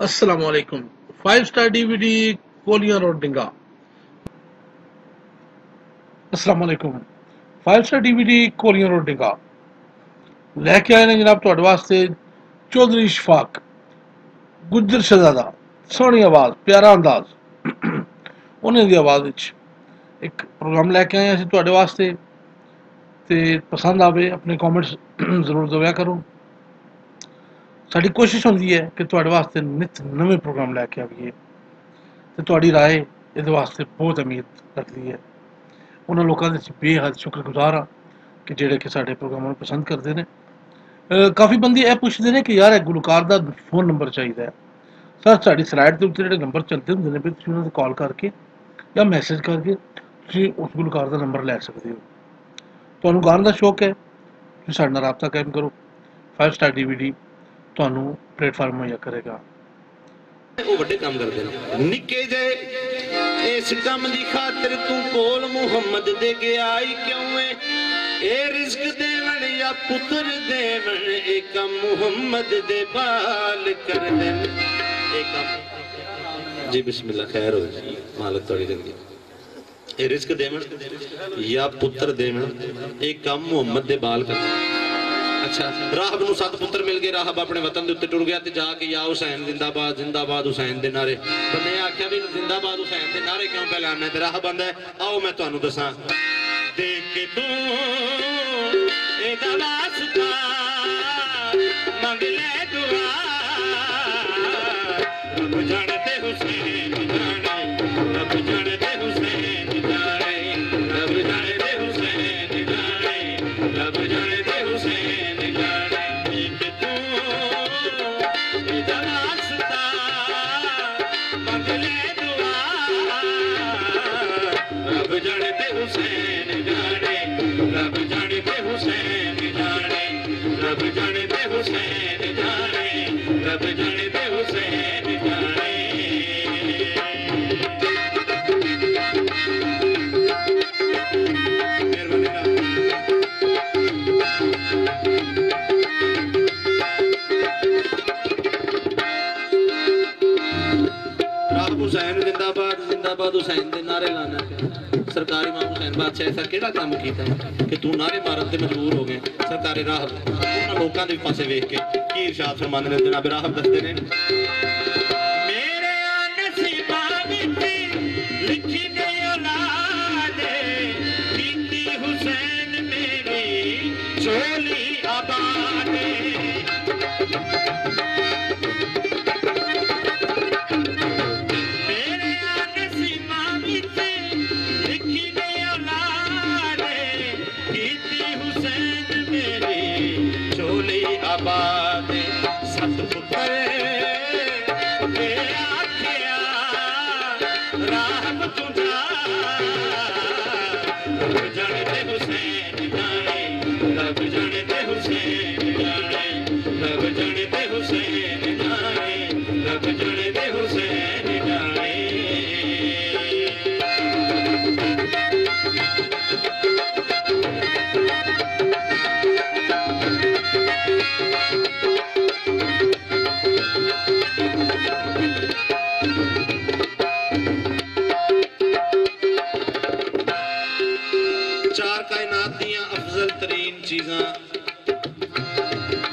अस्सलामुअलैकुम। 5 star DVD कोलियां road डिंगा। अस्सलामुअलैकुम। 5 star DVD कोलियां road डिंगा लैके आए ने जनाब तुहाडे वास्ते चौधरी इशफाक गुज्जर शहजादा। सोहनी आवाज, प्यारा अंदाज उन्हें दी आवाज विच एक प्रोग्राम लैके आए असीं तुहाडे वास्ते। ते पसंद आवे अपने कॉमेंट्स जरूर दव्या करो। साडी कोशिश होंदी है कि तुहाडे वास्ते नित नवे प्रोग्राम लैके आवीए ते तुहाडी राय इहदे वास्ते बहुत अहमियत रखदी है। उन्हां लोकां दे असीं बेहद शुक्रगुजार हां कि जेह्ड़े कि साडे प्रोग्रामां नूं पसंद करदे ने। काफ़ी बंदे एह पुछदे ने कि यार इह गुलकार दा फोन नंबर चाहिदा है। सर साडी स्लाइड दे उत्ते जेह्ड़े नंबर चलदे हुंदे ने तुसीं उन्हां ते कॉल करके या मैसेज करके तुसीं उस गुलकार दा नंबर लै सकदे हो। तुहानूं गाने दा शौक है, तुसीं साडे नाल राबता कायम करो। 5 स्टार डीवीडी तुहानूं प्लेटफार्म मुहैया करेगा। वो बड़े काम करते हैं निके जे इस कम दी खातिर तू कोल मुहम्मद दे गया ही क्यों है ए रिस्क देवन या पुत्र देवन ए कम मुहम्मद दे बाल कर देन ए कम जी बिस्मिल्लाह खैर हो जी मालिक तोड़ी जिंदगी ए रिस्क देवन या पुत्र देवन ए कम मुहम्मद दे बाल कर देन। अच्छा राहब नूं 7 पुत्र मिल गए। राहब अपने वतन दे उत्ते टुर गया ते जाके या हुसैन जिंदाबाद जिंदाबाद हुसैन दे नारे बंदे आख्या भी जिंदाबाद हुसैन दे नारे क्यों पे लाना ते राहब आंदा आओ मैं तुहानूं दसां देख के तू एदा वास्ता मंग ले दुआ रब जाने ते हुसैन जाने रब जाने ते हुसैन जाने रब जाने ते हुसैन जाने रब जाने ते हुसैन हुसैन दे नारे लाना सरकारी इमाम हुसैन बादशाह ऐसा केड़ा काम कीता कि तू नारे मारन ते मजबूर हो गए। सरकारी राहब उन्हां लोकां दे पासे वेख के की इरशाद फरमांदे ने जनाब राहब दसदे ने मेरे नसीबां विच लिखी गई औलाद कीती हुसैन मेरी झोली आबाद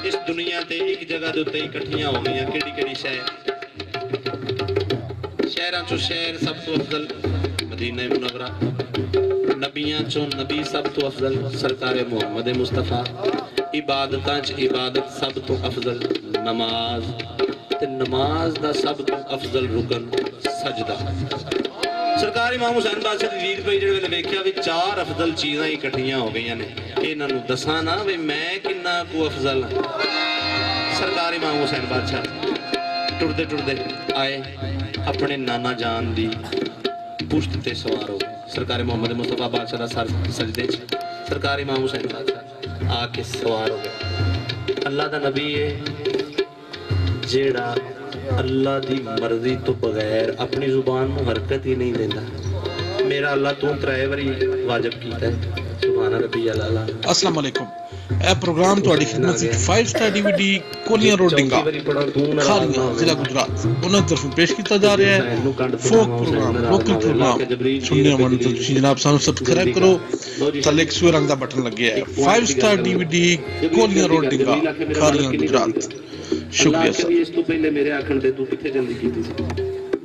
इस दुनिया ते एक जगह दे उत्ते इकट्ठियां हो गई केड़ी केड़ी शहर शहरां चो शहर सब तो अफजल मदीना मुनव्वरा नबियां चो नबी सब तो अफजल सरकार मुहम्मद मुस्तफा इबादतां च इबादत सब तो अफजल नमाज ते नमाज दा सब तो अफजल रुकन सजदा। सरकार इमाम हुसैन बादशाह दी रीत पई जेड़े वेखिया भी 4 अफजल चीज़ां इकट्ठियां हो गई ने इन्हां नूं दसां ना भी मैं किन्ना को अफजल हां। सरकार इमाम हुसैन बादशाह टुरदे टुरदे आए अपने नाना जान दी पुश्त ते सवार हो सरकार मोहम्मद मुस्तफा बादशाह दा सर सजदे च सरकार इमाम हुसैन बादशाह आके सवार हो गए। अल्लाह दा नबी है जेड़ा अल्लाह दी मर्जी तो बगैर अपनी जुबान में हरकत ही नहीं देता। मेरा अल्लाह तू 3 बारी वाजिब कीता है। सुभान रब्बी अला। अस्सलाम वालेकुम। ਇਹ ਪ੍ਰੋਗਰਾਮ ਤੁਹਾਡੀ ਖidmat ਵਿੱਚ 5 ਸਟਾਰ DVD ਕੋਲੀਆਂ ਰੋਡ ਡਿੰਗਾ ਖਾਲੀਆਂ ਜ਼ਿਲ੍ਹਾ ਗੁਜਰਾਤ ਉਹਨਾਂ ਦੀ ਤਰਫੋਂ ਪੇਸ਼ ਕੀਤਾ ਜਾ ਰਿਹਾ ਹੈ ਫੋਕ ਪ੍ਰੋਗਰਾਮ ਲੋਕਲ ਪ੍ਰੋਗਰਾਮ ਸੁਣਨੇ ਵਾਲੇ ਤੁਸੀਂ ਜਨਾਬ ਸਾਨੂੰ ਸਬਸਕ੍ਰਾਈਬ ਕਰੋ ਥੱਲੇ ਇੱਕ ਸੂਏ ਰੰਗ ਦਾ ਬਟਨ ਲੱਗਿਆ ਹੈ 5 ਸਟਾਰ DVD ਕੋਲੀਆਂ ਰੋਡ ਡਿੰਗਾ ਖਾਲੀਆਂ ਗੁਜਰਾਤ ਸ਼ੁਕਰੀਆ ਸਰ ਇਸ ਤੋਂ ਪਹਿਲੇ ਮੇਰੇ ਆਖਣ ਤੇ ਤੂੰ ਕਿੱਥੇ ਜਲਦੀ ਕੀਤੀ ਸੀ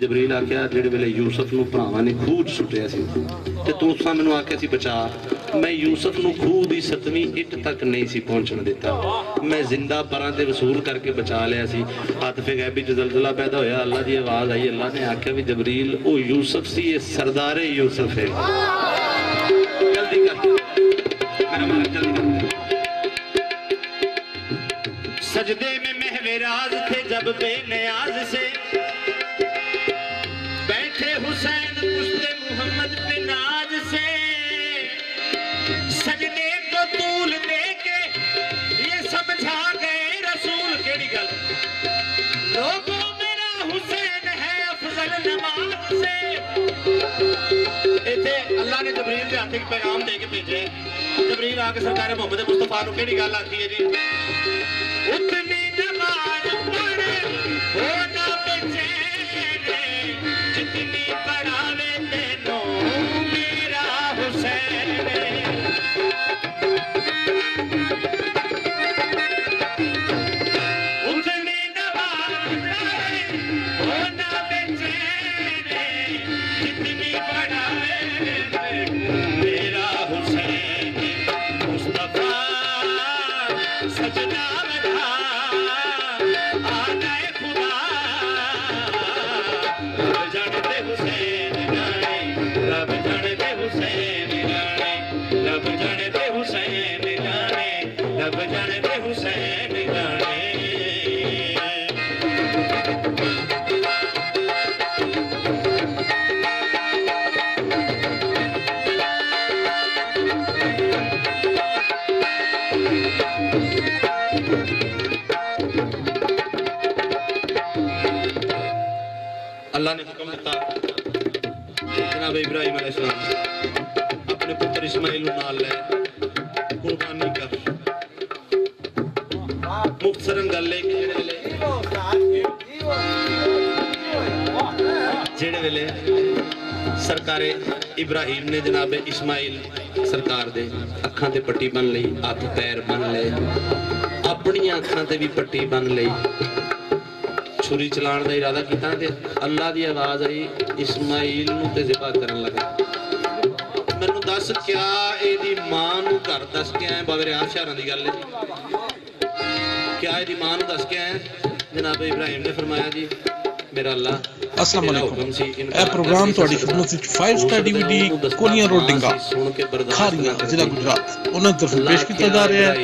जबरील आख्या जेड़े वेले यूसुफ नूं भरावां ने खूह च सुटिया सी ते तूं उस मैनूं आख्या सी बचा मैं यूसुफ नूं खूह दी 7वीं इट तक नहीं सी पहुंचण दिता मैं जिंदा परां ते वसूल करके बचा लिया सी आतिफ गैबी च जलजला पैदा होया अल्लाह दी आवाज़ आई अल्लाह ने आख्या भी जबरील ओ यूसुफ सी ये सरदारे यूसुफ है जल्दी कर मेरा मालिक जल्दी कर सजदे में महवेराज थे जब बेनियाज से हुसैन पुश्ते मोहम्मद पे नाज से सजदे को तूल दे के ये समझा गए रसूल केड़ी गल लोगों मेरा हुसैन है अफजल नमाज से इथे अल्लाह ने जबरील के हाथ एक पैगाम दे के भेजे जबरील आके सरकार मोहम्मद मुस्तफा नु केड़ी गल आखी है जी उतनी नमाज पढ़े हो ना बेचैन जितनी पढ़ावे तेनो मेरा हुसैन उतनी नमाज पढ़े हो ना बेचैन जितनी पढ़ावे तेनो मेरा हुसैन मुस्तफा सजना बधा आ गए खुदा अल्लाह ने हुक्म दिता जनाब इब्राहिम अलैहिस्सलाम अपने पुत्र इस्माइल नाल ले कुर्बानी कर मुख्तसरन गल है जेड़े वेले सरकार इब्राहिम ने जनाब इस्माइल सरकार दे अखां ते पट्टी बन लई हथ पैर बन ले अपनी अखां ते भी पट्टी बन लई छुरी चलाने का इरादा किया ते अल्लाह की आवाज़ आई इस्माइल नूं ते ज़िबा करन लगा मैनूं दस क्या इहदी मां नूं घर दस के आए बाबे रियाज शहरां दी गल है क्या इहदी मां नूं दस के आए जनाब इब्राहिम ने फरमाया जी मेरा अल्लाह अस्सलाम वालेकुम ਇਹ ਪ੍ਰੋਗਰਾਮ ਤੁਹਾਡੀ ਖidmat ਵਿੱਚ 5 ਸਟਾਰ DVD ਕੋਲੀਆਂ ਰੋਡ ਡਿੰਗਾ ਖਾਲੀਆਂ ਜ਼ਿਲ੍ਹਾ ਗੁਜਰਾਤ ਉਹਨਾਂ ਦੀ ਤਰਫੋਂ ਪੇਸ਼ ਕੀਤਾ ਜਾ ਰਿਹਾ ਹੈ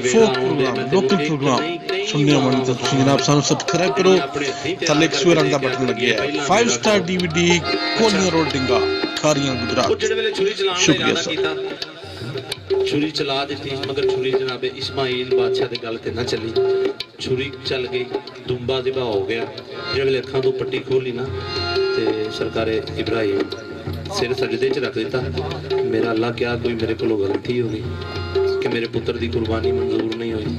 ਫੋਕ ਪ੍ਰੋਗਰਾਮ ਲੋਕਲ ਪ੍ਰੋਗਰਾਮ ਸੁਣਨੇ ਵਾਲੇ ਤੁਸੀਂ ਜਨਾਬ ਸਾਨੂੰ ਸਬਸਕ੍ਰਾਈਬ ਕਰੋ ਥੱਲੇ ਇੱਕ ਸੂਏ ਰੰਗ ਦਾ ਬਟਨ ਲੱਗਿਆ ਹੈ 5 ਸਟਾਰ DVD ਕੋਲੀਆਂ ਰੋਡ ਡਿੰਗਾ ਖਾਲੀਆਂ ਗੁਜਰਾਤ ਸ਼ੁਕਰੀਆ ਸਰ छुरी चला दी मगर छुरी जनाबे इस्माइल बादशाह की गल ते ना चली छुरी चल गई दुम्बा दिबा हो गया जो वेले अखां तो पट्टी खोली ना ते सरकार इब्राहिम सिर सजदे च रख दिता मेरा अल्लाह क्या कोई मेरे को गलती हो गई कि मेरे पुत्र की कुर्बानी मंजूर नहीं हुई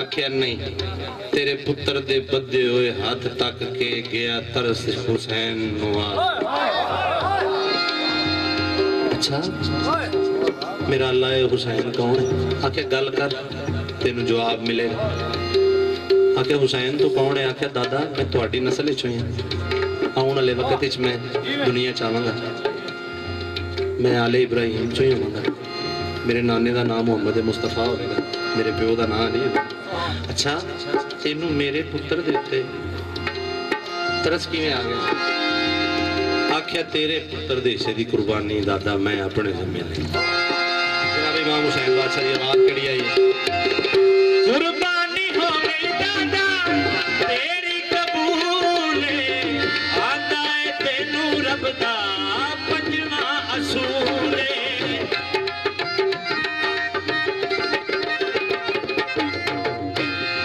आख्या नहीं तेरे पुत्र दे बदे हुए हाथ तक के गया तरस हुसैन अच्छा मेरा अल्लाह हुसैन कौन है आख्या गल कर तेन जवाब मिलेगा आख्या हुसैन तो कौन है आख्या दादा मैं थोड़ी नस्ल चो हाँ आने वाले वक्त मैं दुनिया चाहवागा मैं आले इब्राहिम चो ही होवांगा मेरे नाने का नाम मोहम्मद मुस्तफा होगा मेरे प्यो का नाम नहीं होगा अच्छा तेनू मेरे पुत्र दे उत्ते तरस किवें आ गया आख्या तेरे पुत्र दे हिस्से की कुर्बानी दादा मैं अपने जिम्मे ली इमाम हुसैन बादशाह की आवाज कड़ी आई कुर्बानी हो गई दादा तेरी कबूल आंदा है तेनू रब दा पंजवा असूल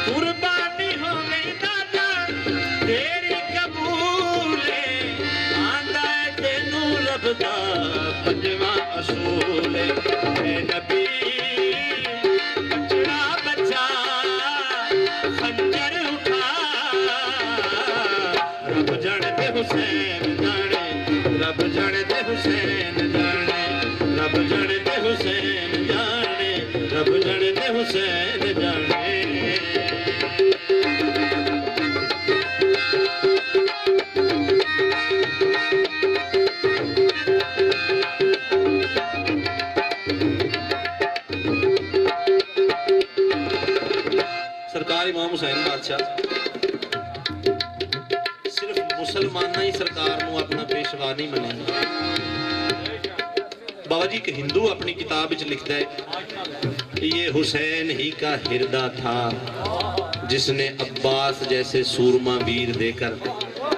कुर्बानी हो गई दादा तेरी कबूल आंदा है तेनू रब दा पंजवा असूल नबी मुसलमाना ही सरकार नूं अपना पेशवा नहीं मन्निया। बाबा जी एक हिंदू अपनी किताब विच लिखता है, ये हुसैन ही का हिरदा था जिसने अब्बास जैसे सूरमा वीर देकर,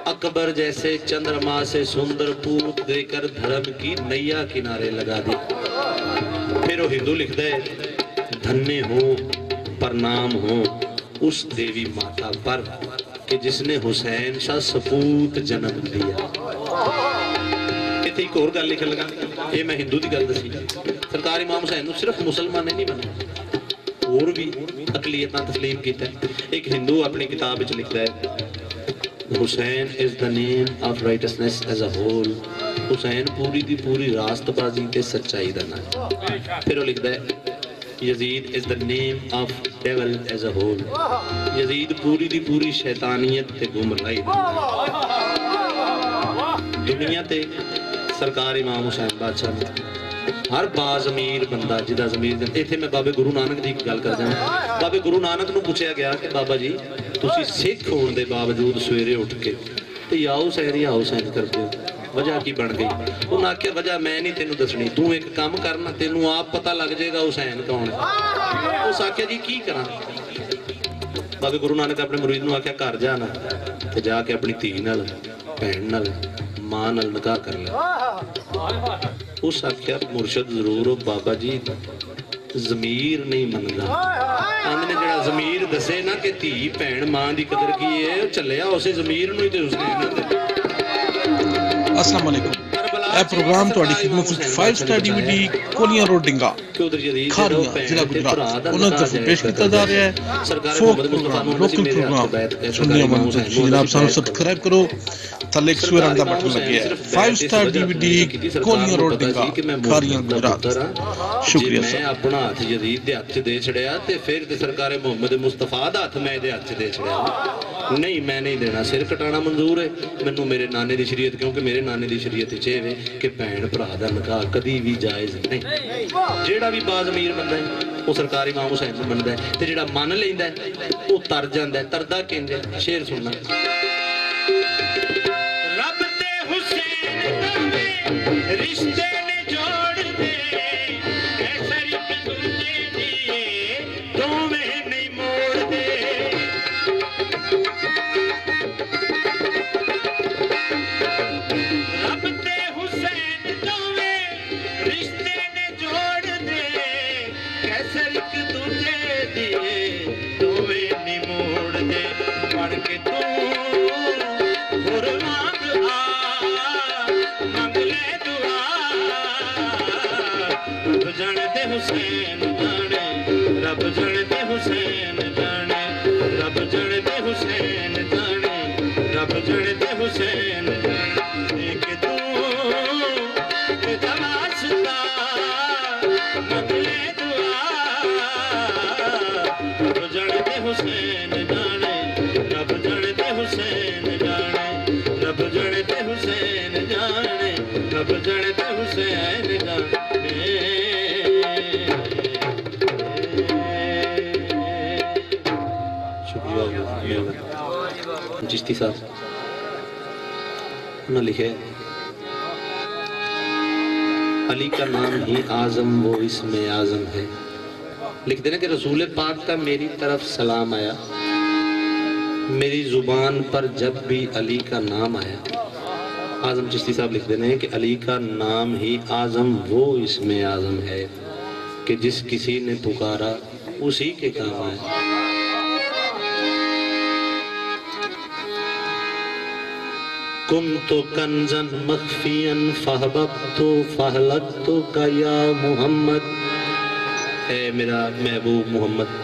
अकबर जैसे चंद्रमा से सुंदर पूत देकर धर्म की नैया किनारे लगा दी। फिर वो हिंदू लिखता है, धन्य हो प्रणाम हो उस देवी माता पर कि जिसने हुसैन सा सपूत जन्म दिया। इत्थे एक होर गल लिखन लगा, ये मैं हिंदू की गल दसी। सरकार इमाम हुसैन सिर्फ मुसलमान ने नहीं मना, और भी अकलीयत तस्लीम किया। एक हिंदू अपनी किताब विच लिखता है, Hussain is the name of righteousness as a whole. Hussain पूरी दी पूरी रास्तबाजी ते सच्चाई दा नाम। फिर वो लिखता है, Yazid is the name of devil as a whole. Yazid पूरी दी पूरी शैतानियत ते गुमराही। दुनिया ते सरकार इमाम हुसैन बादशाह हर बाज़मीर बंदा जिदा ज़मीर, इत्थे मैं बाबे गुरु नानक की गल कर जाना। बाबे गुरु नानक नूं पूछा गया कि बाबा जी तुसीं सिख होने के बावजूद सवेरे उठ के ते या हुसैन या हुसैन करते हो, वजह की बन गई? उन्हें आख्या वजह मैं नहीं तेनों दसनी, तू एक काम करना तेनों आप पता लग जाएगा हुसैन कौन है। उस आख्या जी की करा? बाबे गुरु नानक अपने मुरीद नूं आख्या घर जाना ते जाके अपनी धी नाल भैन नाल मां नाल निकाह कर ले। उस आख्या मुर्शद जरूर हो बाबा जी जमीर नहीं मनदा। आंदे ने जेड़ा जमीर दसे ना कि धी भैन मां दी कदर की है, चलिया उसे जमीर नूं ही ते उसने अस्सलाम वालेकुम। ਇਹ ਪ੍ਰੋਗਰਾਮ ਤੁਹਾਡੀ ਖਿਦਮਤ ਵਿੱਚ 5 ਸਟਾਰ DVD ਕੋਲੀਆਂ ਰੋਡ ਡਿੰਗਾ ਖਾਰੀਆਂ ਜ਼ਿਲ੍ਹਾ ਗੁਜਰਾਤ ਉਹਨਾਂ ਤਰਫੋਂ ਪੇਸ਼ ਕੀਤਾ ਜਾ ਰਿਹਾ ਹੈ। ਫੋਕ ਪ੍ਰੋਗਰਾਮ ਲੋਕਲ ਪ੍ਰੋਗਰਾਮ ਸੁਣਨੇ ਮਨ ਜਨਾਬ ਸਾਨੂੰ ਸਬਸਕ੍ਰਾਈਬ ਕਰੋ, ਥੱਲੇ ਇੱਕ ਸੂਰ ਦਾ ਬਟਨ ਲੱਗਿਆ ਹੈ। 5 ਸਟਾਰ DVD ਕੋਲੀਆਂ ਰੋਡ ਡਿੰਗਾ ਖਾਰੀਆਂ ਗੁਜਰਾਤ। ਸ਼ੁਕਰੀਆ मैं अपना हथ यजीद दे हथ दे छड़िया ते फिर ते सरकार मोहम्मद मुस्तफा दा हथ मैं दे हथ दे छड़िया। नहीं मैं नहीं देना, सिर कटाना मंजूर है मैनू मेरे नाने दी शरीयत, क्योंकि मेरे नाने दी शरीयत च है कि भैन भरा दा निकाह कदी भी जायज़ नहीं। जेड़ा भी बाज़मीर बंदा है वो सरकार इमाम हुसैन नूं मनदा है, ते जेड़ा मन लैंदा है वो तर जांदा है। तरदा किंज है? शेर सुनना। रब ते हुसैन दे रिश्ते ने जोड़ दे, कैसर एक दूजे दिए दोवें नहीं मोड़ दे। रब ते हुसैन दोवें रिश्ते ने जोड़ दे, कैसर एक दूजे दिए दोवें नहीं मोड़ दे। पढ़ के तू हुर मांग आ मंग ले दुआ, रब जानते हुसैन जाने, रब जानते हुसैन जाने, रब जानते हुसैन जाने, रब जानते हुसैन जाने कि तू वास्ता मंग ले दुआ, रब जानते हुसैन जाने, रब जानते हुसैन जाने, रब जानते हुसैन जाने, रब जानते हुसैन जाने। चिश्ती साहब उन्होंने लिखे, अली का नाम ही आजम वो इसमें आजम है। लिखते ना कि रसूल पाक का मेरी तरफ सलाम आया, मेरी जुबान पर जब भी अली का नाम आया। आजम चिश्ती साहब लिख देने कि अली का नाम ही आजम वो इसमें आजम है कि जिस किसी ने पुकारा उसी के काम आए। कुन्तु कंजन मख्फियन फहबब्तु फहलक्तु का या मोहम्मद। है मेरा महबूब मोहम्मद,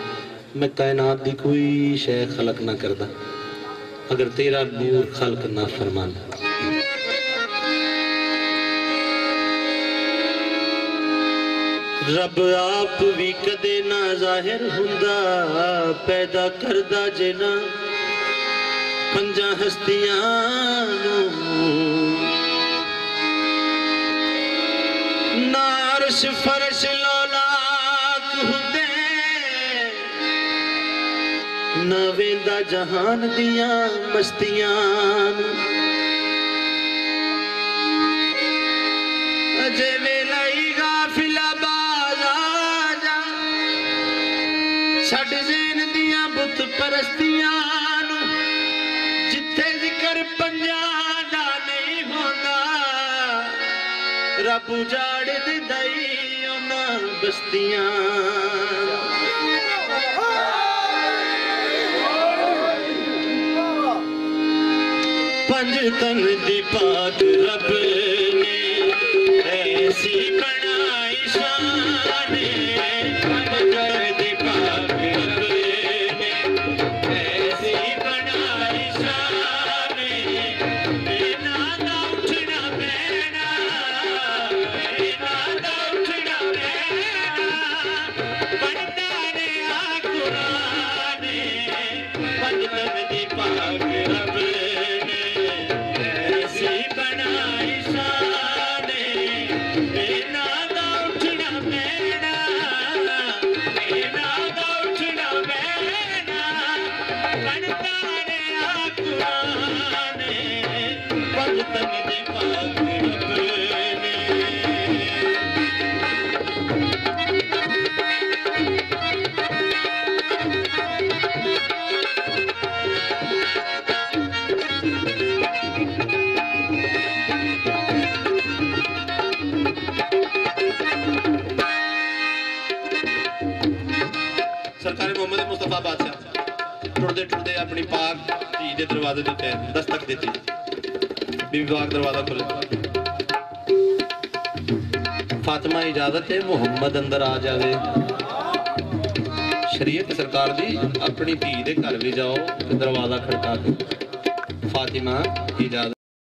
मैं कायनात दी कोई शय खलक ना करदा अगर तेरा नूर खल्क ना फरमाना। रब आप भी कदे ना जाहिर हुंदा, पैदा करदा जिना पंजा हस्तियां ना अर्श फर्श लौलाक हुंदे, ना वेंदा जहान दियां मस्तियां। जे वेलाई गाफिला बाजा जा छड़ जेन दियां बुत परस्तियां नू जिथे जिक्र पंजा दा नहीं होंदा रब उजाड़ दे दई उन्हां बस्तियां पंजतन दी पाक रब ने ऐसी बनाई शान पंजतन दी पाक रब ने ऐसी बनाई शान बिना दा उठना बैठना बिना दा उठना बैठना पढ़ता ने आ कुरान पंजतन दी पाक रब सरकार मोहम्मद मुस्तफा बादशाह टुरदे टुरदे अपनी पाक धी दे दरवाजे दे उत्ते दस्तक देती बीबी पाक दरवाजा खोले फातिमा इजाजत है मुहम्मद अंदर आ जावे शरीयत सरकार दी अपनी धी दे घर भी जाओ ते दरवाजा खड़का के फातिमा इजाजत